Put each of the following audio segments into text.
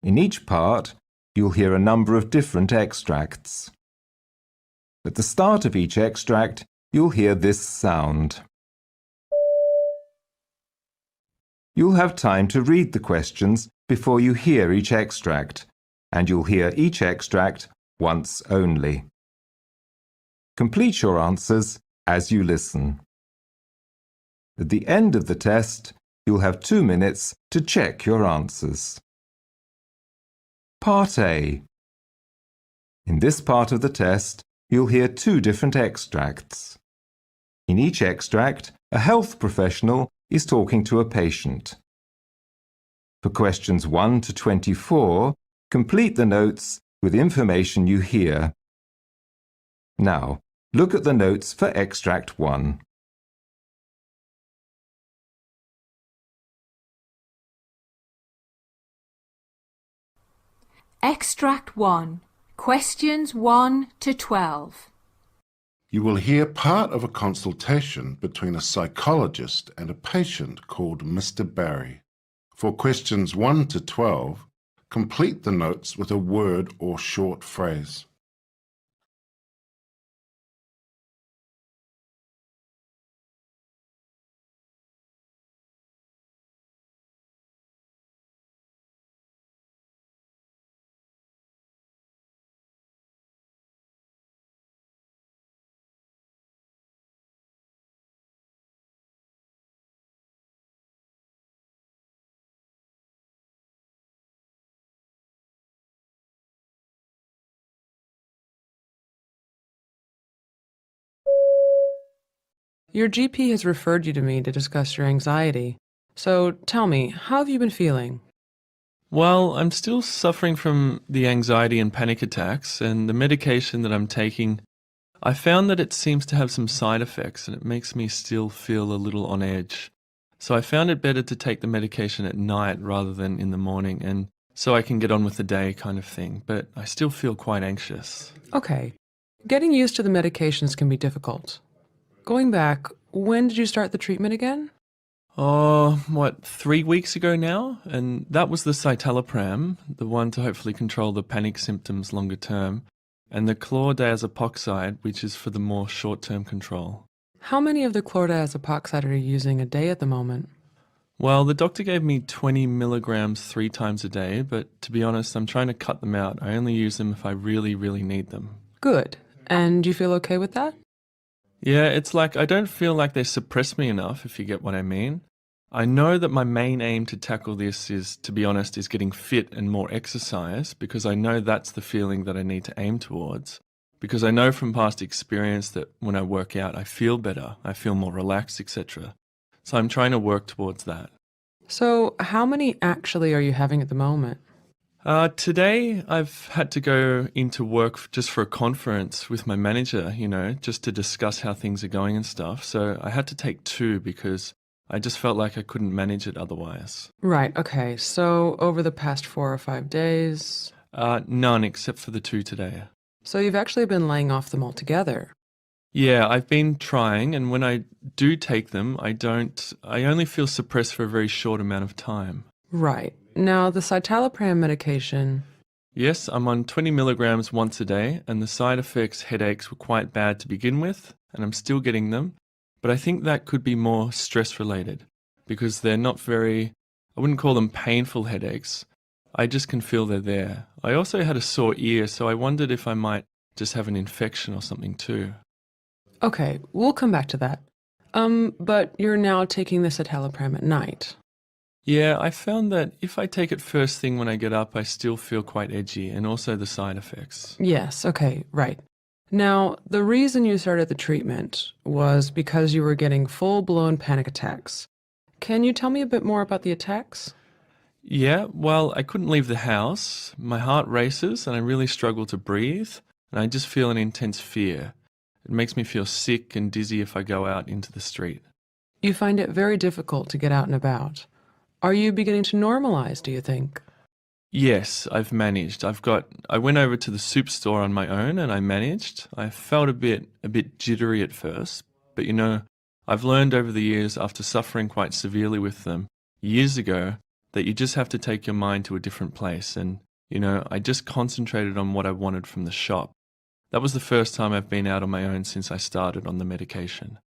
In each part, you'll hear a number of different extracts. At the start of each extract, you'll hear this sound. You'll have time to read the questions before you hear each extract, and you'll hear each extract once only. Complete your answers as you listen. At the end of the test, you'll have 2 minutes to check your answers. Part A. In this part of the test, you'll hear 2 different extracts. In each extract, a health professional is talking to a patient. For questions 1 to 24, complete the notes with information you hear. Now, look at the notes for extract 1. Extract 1. Questions 1 to 12. You will hear part of a consultation between a psychologist and a patient called Mr. Barry. For questions 1 to 12, complete the notes with a word or short phrase. Your GP has referred you to me to discuss your anxiety. So tell me, how have you been feeling? Well, I'm still suffering from the anxiety and panic attacks, and the medication that I'm taking, I found that it seems to have some side effects and it makes me still feel a little on edge. So I found it better to take the medication at night rather than in the morning, and so I can get on with the day kind of thing, but I still feel quite anxious. Okay. Getting used to the medications can be difficult. Going back, when did you start the treatment again? 3 weeks ago now? And that was the citalopram, the one to hopefully control the panic symptoms longer term, and the chlordiazepoxide, which is for the more short-term control. How many of the chlordiazepoxide are you using a day at the moment? Well, the doctor gave me 20 milligrams 3 times a day, but to be honest, I'm trying to cut them out. I only use them if I really, really need them. Good. And do you feel okay with that? Yeah, it's like I don't feel like they suppress me enough, if you get what I mean. I know that my main aim to tackle this is, to be honest, is getting fit and more exercise, because I know that's the feeling that I need to aim towards. Because I know from past experience that when I work out, I feel better, I feel more relaxed, etc. So I'm trying to work towards that. So how many actually are you having at the moment? Today, I've had to go into work just for a conference with my manager, just to discuss how things are going and stuff. So I had to take 2 because I just felt like I couldn't manage it otherwise. Right, okay. So over the past 4 or 5 days? None except for the 2 today. So you've actually been laying off them altogether? Yeah, I've been trying, and when I do take them, I only feel suppressed for a very short amount of time. Right. Now, the citalopram medication... Yes, I'm on 20 milligrams once a day, and the side effects, headaches, were quite bad to begin with, and I'm still getting them, but I think that could be more stress-related, because they're not I wouldn't call them painful headaches. I just can feel they're there. I also had a sore ear, so I wondered if I might just have an infection or something too. Okay, we'll come back to that. But you're now taking the citalopram at night. Yeah, I found that if I take it first thing when I get up, I still feel quite edgy, and also the side effects. Yes, okay, right. Now, the reason you started the treatment was because you were getting full-blown panic attacks. Can you tell me a bit more about the attacks? Yeah, well, I couldn't leave the house. My heart races, and I really struggle to breathe, and I just feel an intense fear. It makes me feel sick and dizzy if I go out into the street. You find it very difficult to get out and about. Are you beginning to normalize, do you think? Yes, I've managed. I went over to the soup store on my own and I managed. I felt a bit jittery at first, but I've learned over the years after suffering quite severely with them years ago that you just have to take your mind to a different place. And, I just concentrated on what I wanted from the shop. That was the first time I've been out on my own since I started on the medication.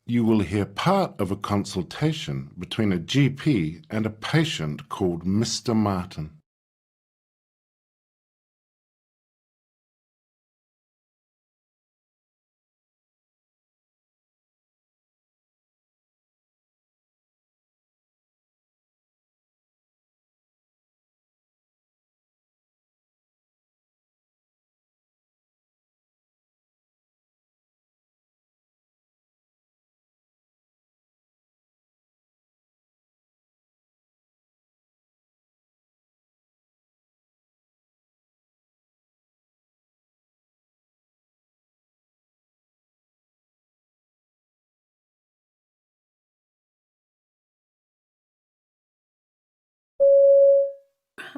You will hear part of a consultation between a GP and a patient called Mr. Martin.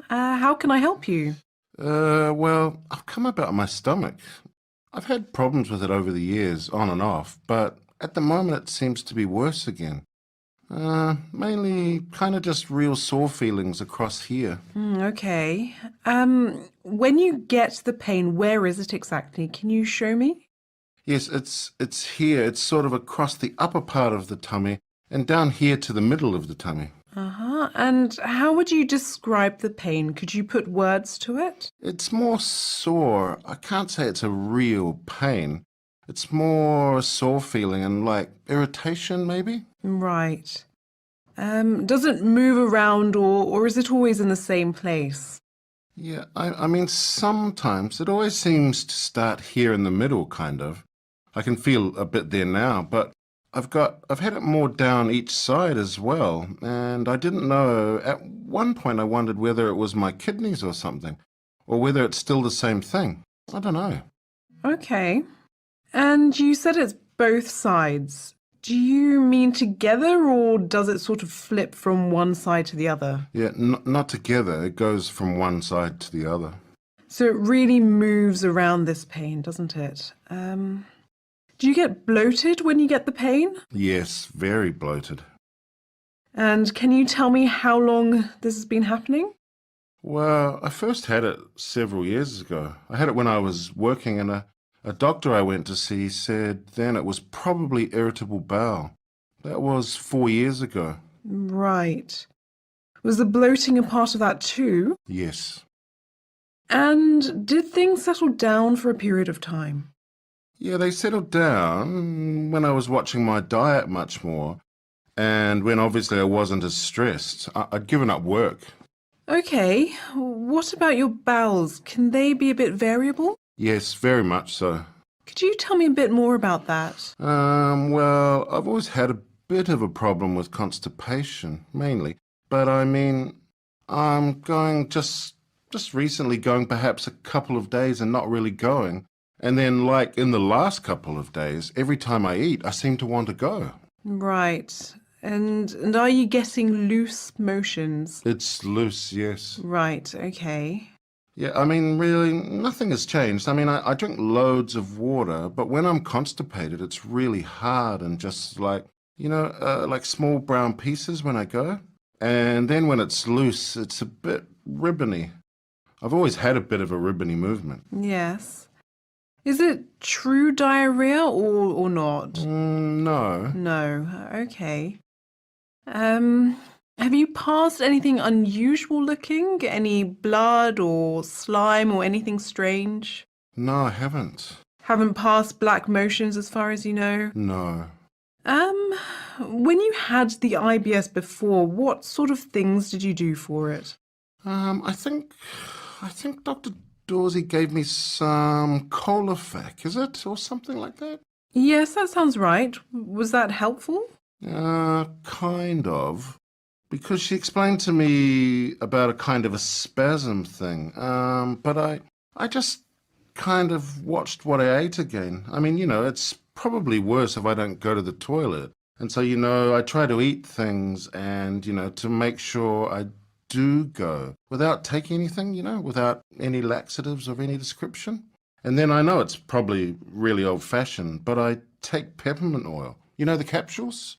How can I help you? Well, I've come about my stomach. I've had problems with it over the years, on and off, but at the moment it seems to be worse again. Mainly kind of just real sore feelings across here. Okay. When you get the pain, where is it exactly? Can you show me? Yes, it's here. It's sort of across the upper part of the tummy and down here to the middle of the tummy. Uh-huh. And how would you describe the pain? Could you put words to it? It's more sore. I can't say it's a real pain. It's more a sore feeling and like irritation, maybe? Right. Does it move around or is it always in the same place? Yeah, I mean, sometimes it always seems to start here in the middle, kind of. I can feel a bit there now, but I've had it more down each side as well, and I didn't know. At one point I wondered whether it was my kidneys or something, or whether it's still the same thing. I don't know. Okay. And you said it's both sides. Do you mean together or does it sort of flip from one side to the other? Yeah, not together. It goes from one side to the other. So it really moves around this pain, doesn't it? Do you get bloated when you get the pain? Yes, very bloated. And can you tell me how long this has been happening? Well, I first had it several years ago. I had it when I was working, and a doctor I went to see said then it was probably irritable bowel. That was 4 years ago. Right. Was the bloating a part of that too? Yes. And did things settle down for a period of time? Yeah, they settled down when I was watching my diet much more, and when obviously I wasn't as stressed. I'd given up work. Okay. What about your bowels? Can they be a bit variable? Yes, very much so. Could you tell me a bit more about that? Well, I've always had a bit of a problem with constipation, mainly. But I mean, I'm going just recently going perhaps a couple of days and not really going. And then, like in the last couple of days, every time I eat, I seem to want to go. Right. And are you getting loose motions? It's loose, yes. Right, okay. Yeah, I mean, really, nothing has changed. I mean, I drink loads of water, but when I'm constipated, it's really hard and just like, like small brown pieces when I go. And then when it's loose, it's a bit ribbony. I've always had a bit of a ribbony movement. Yes. Is it true diarrhea or not? No. No. Okay. Have you passed anything unusual looking? Any blood or slime or anything strange? No, I haven't. Haven't passed black motions as far as you know? No. When you had the IBS before, what sort of things did you do for it? I think Dr. Dorsey gave me some Colofac, is it? Or something like that? Yes, that sounds right. Was that helpful? Kind of. Because she explained to me about a kind of a spasm thing. But I just kind of watched what I ate again. I mean, it's probably worse if I don't go to the toilet. And so, I try to eat things and, to make sure I do go without taking anything, without any laxatives of any description. And then I know it's probably really old-fashioned, but I take peppermint oil. You know the capsules?